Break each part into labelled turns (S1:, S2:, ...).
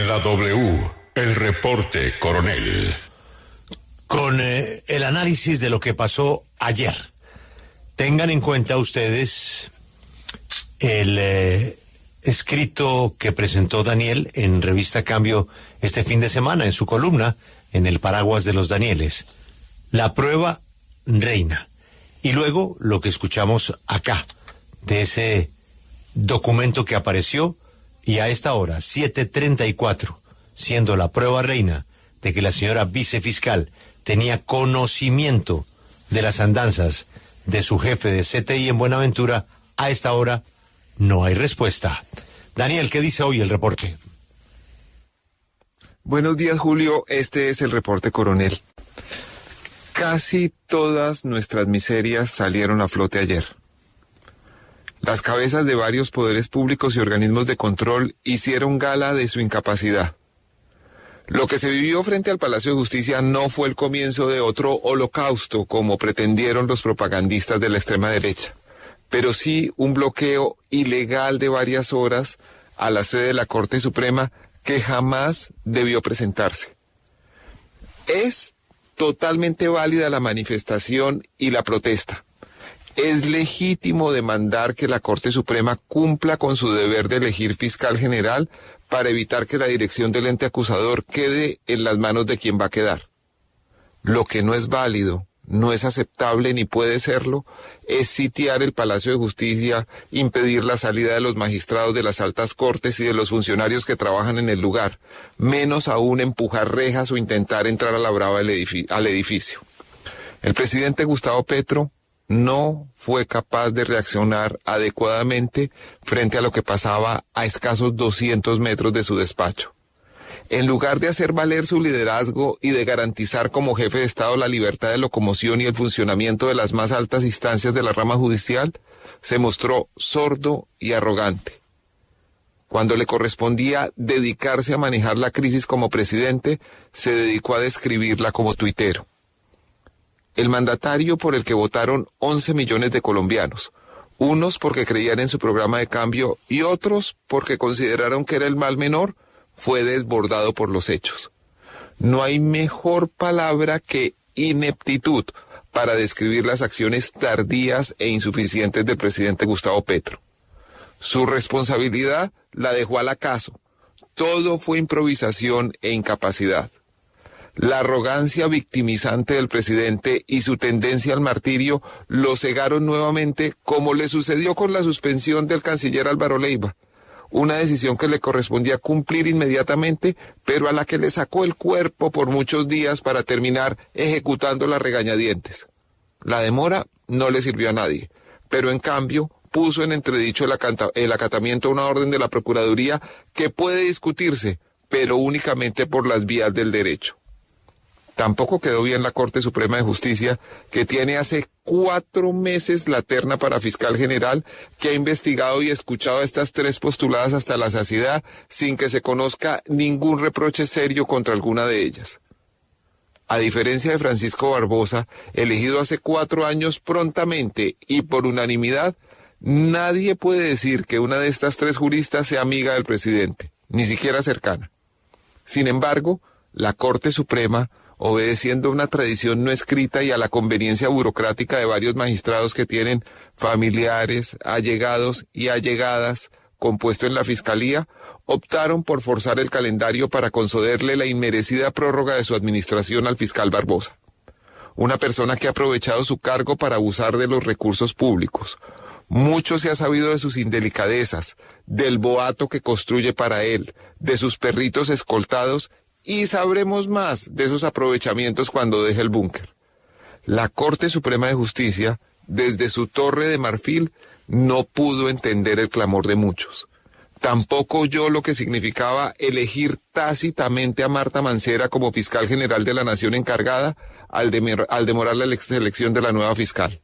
S1: la W, el reporte coronel.
S2: Con el análisis de lo que pasó ayer. Tengan en cuenta ustedes el escrito que presentó Daniel en Revista Cambio este fin de semana, en su columna, en el paraguas de los Danieles. La prueba reina. Y luego lo que escuchamos acá, de ese documento que apareció, y a esta hora, 7:34, siendo la prueba reina de que la señora vicefiscal tenía conocimiento de las andanzas de su jefe de CTI en Buenaventura, a esta hora no hay respuesta. Daniel, ¿qué dice hoy el reporte?
S3: Buenos días, Julio. Este es el reporte coronel. Casi todas nuestras miserias salieron a flote ayer. Las cabezas de varios poderes públicos y organismos de control hicieron gala de su incapacidad. Lo que se vivió frente al Palacio de Justicia no fue el comienzo de otro holocausto, como pretendieron los propagandistas de la extrema derecha, pero sí un bloqueo ilegal de varias horas a la sede de la Corte Suprema que jamás debió presentarse. Es totalmente válida la manifestación y la protesta. Es legítimo demandar que la Corte Suprema cumpla con su deber de elegir fiscal general para evitar que la dirección del ente acusador quede en las manos de quien va a quedar. Lo que no es válido, no es aceptable ni puede serlo, es sitiar el Palacio de Justicia, impedir la salida de los magistrados de las altas cortes y de los funcionarios que trabajan en el lugar, menos aún empujar rejas o intentar entrar a la brava al edificio. El presidente Gustavo Petro no fue capaz de reaccionar adecuadamente frente a lo que pasaba a escasos 200 metros de su despacho. En lugar de hacer valer su liderazgo y de garantizar como jefe de Estado la libertad de locomoción y el funcionamiento de las más altas instancias de la rama judicial, se mostró sordo y arrogante. Cuando le correspondía dedicarse a manejar la crisis como presidente, se dedicó a describirla como tuitero. El mandatario por el que votaron 11 millones de colombianos, unos porque creían en su programa de cambio y otros porque consideraron que era el mal menor, fue desbordado por los hechos. No hay mejor palabra que ineptitud para describir las acciones tardías e insuficientes del presidente Gustavo Petro. Su responsabilidad la dejó al acaso. Todo fue improvisación e incapacidad. La arrogancia victimizante del presidente y su tendencia al martirio lo cegaron nuevamente, como le sucedió con la suspensión del canciller Álvaro Leiva, una decisión que le correspondía cumplir inmediatamente, pero a la que le sacó el cuerpo por muchos días para terminar ejecutando las regañadientes. La demora no le sirvió a nadie, pero en cambio puso en entredicho el acatamiento a una orden de la Procuraduría que puede discutirse, pero únicamente por las vías del derecho. Tampoco quedó bien la Corte Suprema de Justicia, que tiene hace 4 meses la terna para fiscal general, que ha investigado y escuchado a estas 3 postuladas hasta la saciedad, sin que se conozca ningún reproche serio contra alguna de ellas. A diferencia de Francisco Barbosa, elegido hace 4 años prontamente y por unanimidad, nadie puede decir que una de estas 3 juristas sea amiga del presidente, ni siquiera cercana. Sin embargo, la Corte Suprema, obedeciendo una tradición no escrita y a la conveniencia burocrática de varios magistrados que tienen familiares, allegados y allegadas compuesto en la Fiscalía, optaron por forzar el calendario para concederle la inmerecida prórroga de su administración al fiscal Barbosa. Una persona que ha aprovechado su cargo para abusar de los recursos públicos. Mucho se ha sabido de sus indelicadezas, del boato que construye para él, de sus perritos escoltados, y sabremos más de esos aprovechamientos cuando deje el búnker. La Corte Suprema de Justicia, desde su torre de marfil, no pudo entender el clamor de muchos. Tampoco oyó lo que significaba elegir tácitamente a Marta Mancera como fiscal general de la Nación encargada al demorar la elección de la nueva fiscal.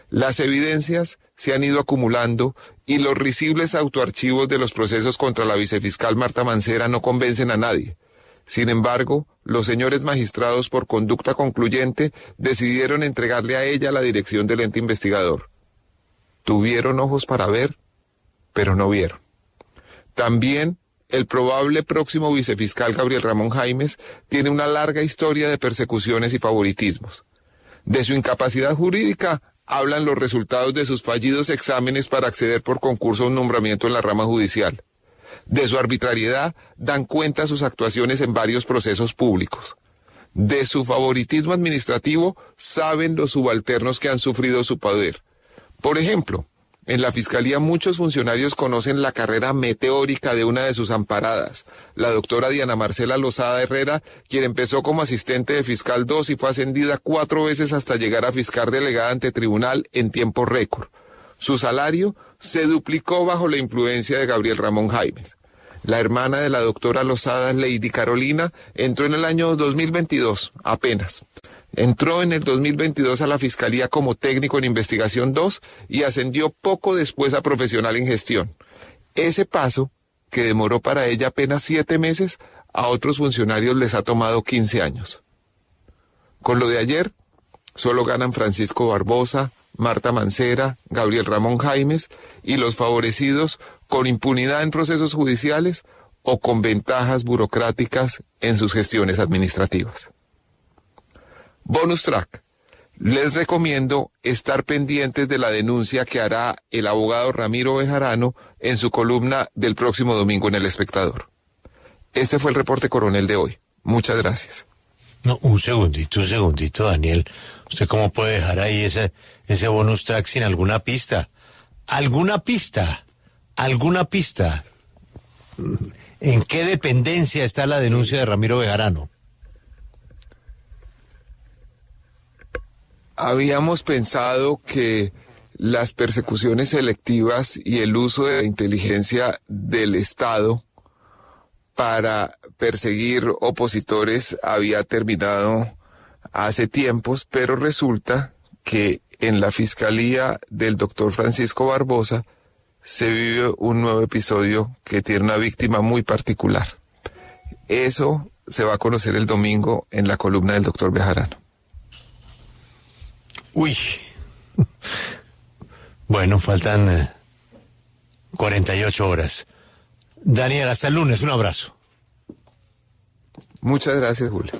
S3: Las evidencias se han ido acumulando y los risibles autoarchivos de los procesos contra la vicefiscal Marta Mancera no convencen a nadie. Sin embargo, los señores magistrados, por conducta concluyente, decidieron entregarle a ella la dirección del ente investigador. Tuvieron ojos para ver, pero no vieron. También el probable próximo vicefiscal Gabriel Ramón Jaimes tiene una larga historia de persecuciones y favoritismos. De su incapacidad jurídica hablan los resultados de sus fallidos exámenes para acceder por concurso a un nombramiento en la rama judicial. De su arbitrariedad dan cuenta sus actuaciones en varios procesos públicos. De su favoritismo administrativo saben los subalternos que han sufrido su poder. Por ejemplo, en la Fiscalía muchos funcionarios conocen la carrera meteórica de una de sus amparadas, la doctora Diana Marcela Lozada Herrera, quien empezó como asistente de fiscal 2 y fue ascendida 4 veces hasta llegar a fiscal delegada ante tribunal en tiempo récord. Su salario se duplicó bajo la influencia de Gabriel Ramón Jaimes. La hermana de la doctora Lozada, Lady Carolina, entró en el año 2022, apenas. Entró en el 2022 a la Fiscalía como técnico en investigación 2 y ascendió poco después a profesional en gestión. Ese paso, que demoró para ella apenas 7 meses, a otros funcionarios les ha tomado 15 años. Con lo de ayer, solo ganan Francisco Barbosa, Marta Mancera, Gabriel Ramón Jaimes y los favorecidos con impunidad en procesos judiciales o con ventajas burocráticas en sus gestiones administrativas. Bonus track. Les recomiendo estar pendientes de la denuncia que hará el abogado Ramiro Bejarano en su columna del próximo domingo en El Espectador. Este fue el reporte coronel de hoy. Muchas gracias.
S2: No, un segundito, Daniel. ¿Usted cómo puede dejar ahí ese bonus track sin alguna pista? ¿Alguna pista? ¿En qué dependencia está la denuncia de Ramiro Bejarano?
S3: Habíamos pensado que las persecuciones selectivas y el uso de la inteligencia del Estado para perseguir opositores había terminado hace tiempos, pero resulta que en la Fiscalía del doctor Francisco Barbosa se vive un nuevo episodio que tiene una víctima muy particular. Eso se va a conocer el domingo en la columna del doctor Bejarano.
S2: Uy. Bueno, faltan 48 horas. Daniel, hasta el lunes, un abrazo.
S3: Muchas gracias, Julio.